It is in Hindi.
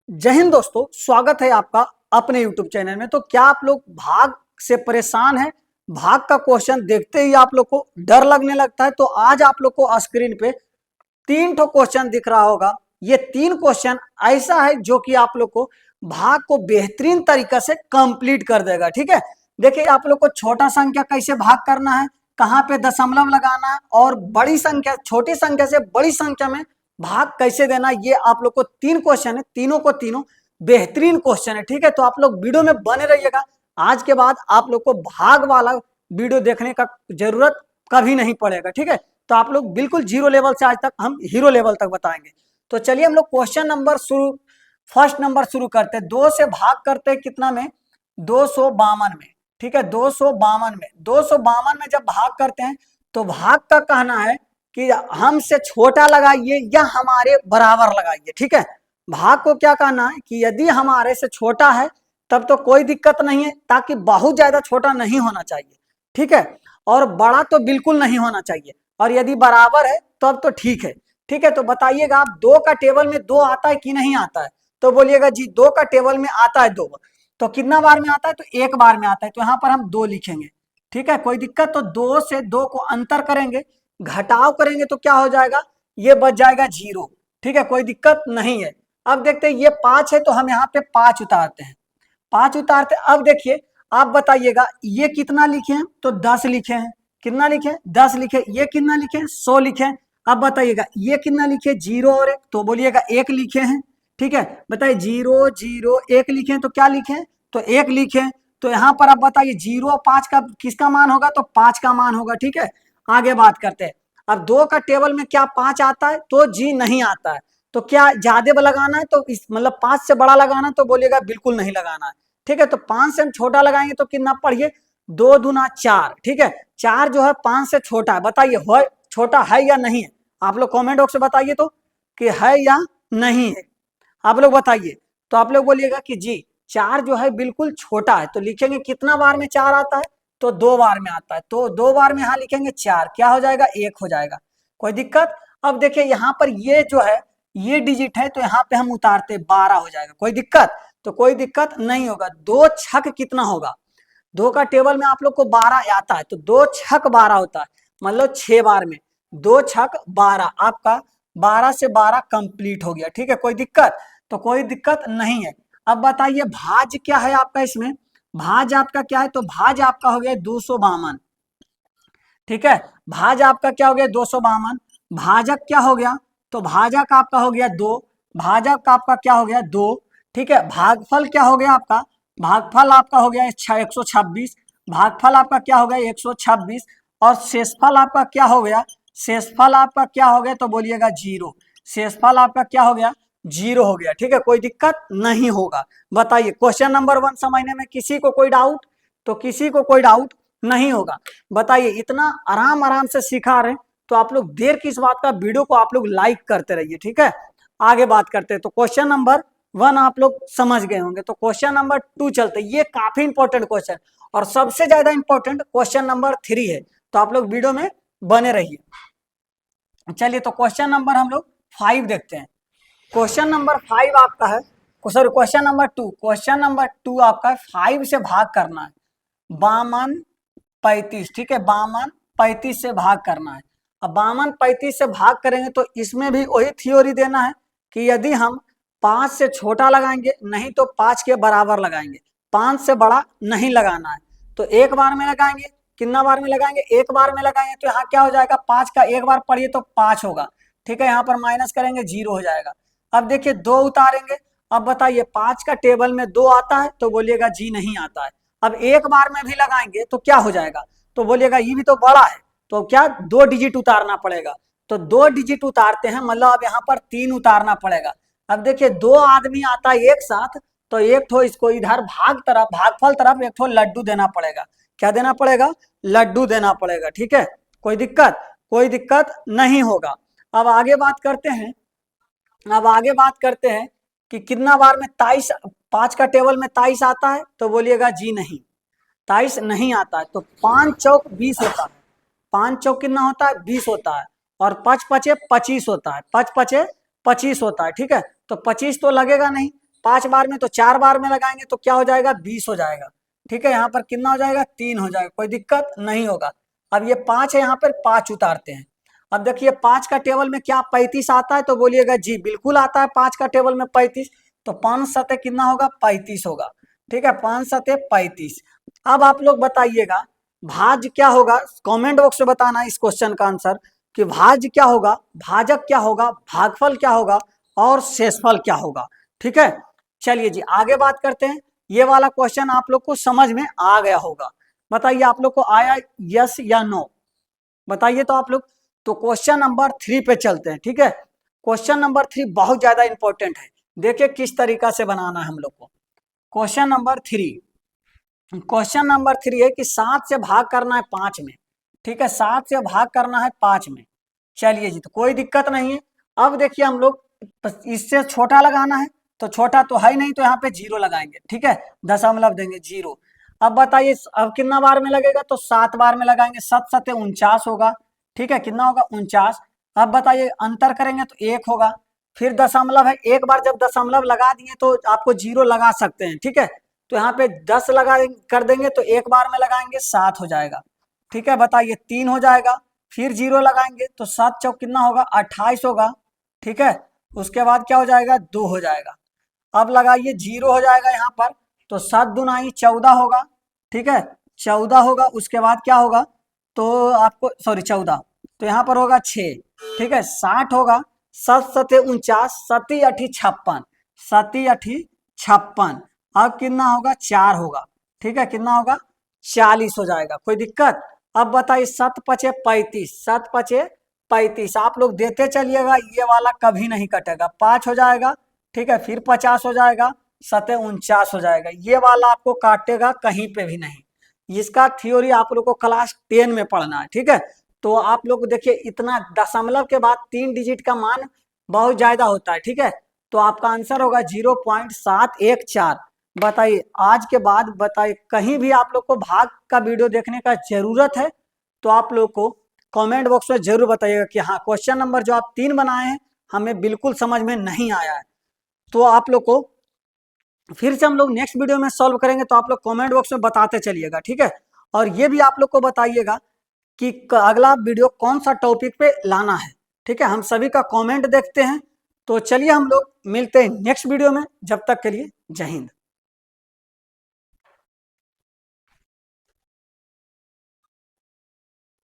जय हिंद दोस्तों, स्वागत है आपका अपने YouTube चैनल में। तो क्या आप लोग भाग से परेशान हैं? भाग का क्वेश्चन देखते ही आप लोग को डर लगने लगता है। तो आज आप लोग को स्क्रीन पे तीन ठो क्वेश्चन दिख रहा होगा। ये तीन क्वेश्चन ऐसा है जो कि आप लोग को भाग को बेहतरीन तरीका से कंप्लीट कर देगा। ठीक है, देखिए आप लोग को छोटा संख्या कैसे भाग करना है, कहाँ पे दशमलव लगाना है, और बड़ी संख्या छोटी संख्या से बड़ी संख्या में भाग कैसे देना, ये आप लोग को तीन क्वेश्चन है। तीनों को तीनों बेहतरीन क्वेश्चन है। ठीक है, तो आप लोग वीडियो में बने रहिएगा। आज के बाद आप लोग को भाग वाला वीडियो देखने का जरूरत कभी नहीं पड़ेगा। ठीक है, तो आप लोग बिल्कुल जीरो लेवल से आज तक हम हीरो लेवल तक बताएंगे। तो चलिए हम लोग क्वेश्चन नंबर फर्स्ट नंबर शुरू करते हैं। 2 से भाग करते हैं कितना में? 252 में। ठीक है, 252 में जब भाग करते हैं तो भाग का कहना है कि हमसे छोटा लगाइए या हमारे बराबर लगाइए। ठीक है, भाग को क्या कहना है कि यदि हमारे से छोटा है तब तो कोई दिक्कत नहीं है, ताकि बहुत ज्यादा छोटा नहीं होना चाहिए। ठीक है, और बड़ा तो बिल्कुल नहीं होना चाहिए, और यदि बराबर है तब तो ठीक है। ठीक है, तो बताइएगा आप 2 का टेबल में 2 आता है कि नहीं आता है? तो बोलिएगा जी 2 का टेबल में आता है 2। तो कितना बार में आता है? तो एक बार में आता है, तो यहाँ पर हम 2 लिखेंगे। ठीक है, कोई दिक्कत? तो 2 से 2 को अंतर करेंगे, घटाव करेंगे तो क्या हो जाएगा? ये बच जाएगा 0। ठीक है, कोई दिक्कत नहीं है। अब देखते हैं, ये 5 है तो हम यहाँ पे 5 उतारते हैं। 5 उतारते, अब देखिए आप बताइएगा ये कितना लिखे हैं? तो 10 लिखे हैं। कितना लिखे? 10 लिखे। ये कितना लिखे? 100 लिखे। अब बताइएगा ये कितना लिखे? 0 और 1, तो बोलिएगा 1 लिखे हैं। ठीक है, बताइए 0 0 1 लिखे तो क्या लिखे? तो 1 लिखे। तो यहाँ पर आप बताइए 0 और 5 का किसका मान होगा? तो 5 का मान होगा। ठीक है, आगे बात करते हैं। अब 2 का टेबल में क्या 5 आता है? तो जी नहीं आता है। तो क्या ज्यादा लगाना है? तो इस मतलब 5 से बड़ा लगाना है? तो बोलिएगा बिल्कुल नहीं लगाना है। ठीक है, तो 5 से हम छोटा लगाएंगे तो कितना? पढ़िए 2 दूना 4। ठीक है, 4 जो है 5 से छोटा है। बताइए हो छोटा है या नहीं है? आप लोग कमेंट बॉक्स में बताइए तो कि है या नहीं है, आप लोग बताइए। तो आप लोग बोलिएगा कि जी 4 जो है बिल्कुल छोटा है। तो लिखेंगे कितना बार में 4 आता है? तो 2 बार में आता है। तो 2 बार में यहाँ लिखेंगे 4, क्या हो जाएगा? 1 हो जाएगा। कोई दिक्कत? अब देखिए यहाँ पर ये जो है ये डिजिट है, तो यहाँ पे हम उतारते 12 हो जाएगा। कोई दिक्कत? तो कोई दिक्कत नहीं होगा। 2 छक कितना होगा? 2 का टेबल में आप लोग को 12 आता है, तो 2 छक 12 होता है, मतलब 6 बार में 2 छक 12, आपका 12 से 12 कंप्लीट हो गया। ठीक है, कोई दिक्कत? तो कोई दिक्कत नहीं है। अब बताइए भाज क्या है आपका इसमें? भाज आपका क्या है? तो भाज आपका हो गया 252। ठीक है, भाज आपका क्या हो गया? 252। भाजक क्या हो गया? तो भाजक आपका हो गया 2। भाजक आपका क्या हो गया? 2। ठीक है, भागफल क्या हो गया आपका? भागफल आपका हो गया 126। भागफल आपका क्या हो गया? 126। और शेषफल आपका क्या हो गया? शेषफल आपका क्या हो गया? तो बोलिएगा 0। शेषफल आपका क्या हो गया? 0 हो गया। ठीक है, कोई दिक्कत नहीं होगा। बताइए क्वेश्चन नंबर 1 समझने में किसी को कोई डाउट? तो किसी को कोई डाउट नहीं होगा। बताइए इतना आराम आराम से सिखा रहे हैं, तो आप लोग देर किस बात का? वीडियो को आप लोग लाइक करते रहिए। ठीक है, आगे बात करते हैं। तो क्वेश्चन नंबर 1 आप लोग समझ गए होंगे। तो क्वेश्चन नंबर 2 चलते, ये काफी इंपॉर्टेंट क्वेश्चन, और सबसे ज्यादा इंपॉर्टेंट क्वेश्चन नंबर 3 है। तो आप लोग वीडियो में बने रहिए। चलिए तो क्वेश्चन नंबर हम लोग 5 देखते हैं। क्वेश्चन नंबर 5 आपका है, sorry question number 2। Question number 2 आपका 5 से भाग करना है। 52 35। ठीक है, 52 35 से भाग करना है। अब 52 35 से भाग करेंगे तो इसमें भी वही थ्योरी देना है कि यदि हम 5 से छोटा लगाएंगे, नहीं तो 5 के बराबर लगाएंगे, 5 से बड़ा नहीं लगाना है। तो एक बार में लगाएंगे, कितना बार में लगाएंगे? एक बार में लगाएंगे। तो यहाँ क्या हो जाएगा? 5 का एक बार पढ़िए तो 5 होगा। ठीक है, यहाँ पर माइनस करेंगे 0 हो जाएगा। अब देखिए 2 उतारेंगे। अब बताइए 5 का टेबल में 2 आता है? तो बोलिएगा जी नहीं आता है। अब एक बार में भी लगाएंगे तो क्या हो जाएगा? तो बोलिएगा ये भी तो बड़ा है, तो क्या 2 डिजिट उतारना पड़ेगा। तो 2 डिजिट उतारते हैं, मतलब अब यहाँ पर 3 उतारना पड़ेगा। अब देखिए 2 आदमी आता है एक साथ, तो एक ठो इसको इधर भागफल तरफ एक ठो लड्डू देना पड़ेगा। क्या देना पड़ेगा? लड्डू देना पड़ेगा। ठीक है, कोई दिक्कत? कोई दिक्कत नहीं होगा। अब आगे बात करते हैं। अब आगे बात करते हैं कि कितना बार में 23, 5 का टेबल में 23 आता है? तो बोलिएगा जी नहीं, 23 नहीं आता है। तो 5 चौक 20 होता है। 5 चौक कितना होता है? 20 होता है। और 5 पचे 25 होता है। 5 पचे 25 होता है। ठीक है, तो 25 तो लगेगा नहीं, 5 बार में, तो 4 बार में लगाएंगे तो क्या हो जाएगा, 20 हो जाएगा। ठीक है, यहाँ पर कितना हो जाएगा, 3 हो जाएगा, कोई दिक्कत नहीं होगा। अब ये 5 है, यहाँ पर 5 उतारते हैं। अब देखिए 5 का टेबल में क्या 35 आता है, तो बोलिएगा जी बिल्कुल आता है 5 का टेबल में 35। तो 5 सतह कितना होगा, 35 होगा। ठीक है, 5 सतह 35। अब आप लोग बताइएगा भाज्य क्या होगा, कमेंट बॉक्स में बताना इस क्वेश्चन का आंसर कि भाज्य क्या होगा, भाजक क्या होगा, भागफल क्या होगा और शेषफल क्या होगा। ठीक है, चलिए जी आगे बात करते हैं। ये वाला क्वेश्चन आप लोग को समझ में आ गया होगा, बताइए आप लोग को आया यस या नो, बताइए तो आप लोग। तो क्वेश्चन नंबर 3 पे चलते हैं। ठीक है, क्वेश्चन नंबर 3 बहुत ज्यादा इंपॉर्टेंट है, देखिए किस तरीका से बनाना है हम लोग को। क्वेश्चन नंबर 3, क्वेश्चन नंबर 3 है कि 7 से भाग करना है 5 में। ठीक है, 7 से भाग करना है 5 में। चलिए जी, तो कोई दिक्कत नहीं है। अब देखिए हम लोग इससे छोटा लगाना है, तो छोटा तो है ही नहीं, तो यहाँ पे 0 लगाएंगे। ठीक है, दशमलव देंगे 0। अब बताइए अब कितना बार में लगेगा, तो 7 बार में लगाएंगे, 7 सत्ते 49 होगा। ठीक है, कितना होगा, 49। अब बताइए अंतर करेंगे तो 1 होगा, फिर दशमलव है, एक बार जब दशमलव लगा दिए तो आपको 0 लगा सकते हैं। ठीक है, तो यहाँ पे 10 लगा कर देंगे तो एक बार में लगाएंगे 7 हो जाएगा। ठीक है, बताइए 3 हो जाएगा, फिर 0 लगाएंगे तो 7 चौक कितना होगा, 28 होगा। ठीक है, उसके बाद क्या हो जाएगा, 2 हो जाएगा। अब लगाइए 0 हो जाएगा यहाँ पर, तो 7 दूनाई 14 होगा। ठीक है, 14 होगा, उसके बाद क्या होगा, तो आपको सॉरी 14, तो यहाँ पर होगा 6। ठीक है, 60 होगा, 7 सते 49, 7 अठी 56, 7 अठी 56। अब कितना होगा, 4 होगा। ठीक है, कितना होगा, 40 हो जाएगा, कोई दिक्कत। अब बताइए 7 पचे 35, 7 पचे 35, आप लोग देते चलिएगा, ये वाला कभी नहीं कटेगा, 5 हो जाएगा। ठीक है, फिर 50 हो जाएगा, 7 49 हो जाएगा, ये वाला आपको काटेगा कहीं पे भी नहीं। इसका थ्योरी आप लोग को क्लास 10 में पढ़ना है। ठीक है, तो आप लोग देखिए इतना दशमलव के बाद 3 डिजिट का मान बहुत ज्यादा होता है। ठीक है, तो आपका आंसर होगा 0.714। बताइए आज के बाद बताइए कहीं भी आप लोग को भाग का वीडियो देखने का जरूरत है तो आप लोग को कमेंट बॉक्स में जरूर बताइएगा कि हाँ क्वेश्चन नंबर जो आप 3 बनाए हैं हमें बिल्कुल समझ में नहीं आया है। तो आप लोग को फिर से हम लोग नेक्स्ट वीडियो में सॉल्व करेंगे, तो आप लोग कमेंट बॉक्स में बताते चलिएगा। ठीक है, और ये भी आप लोग को बताइएगा कि अगला वीडियो कौन सा टॉपिक पे लाना है। ठीक है, हम सभी का कमेंट देखते हैं। तो चलिए हम लोग मिलते हैं नेक्स्ट वीडियो में, जब तक के लिए जय हिंद।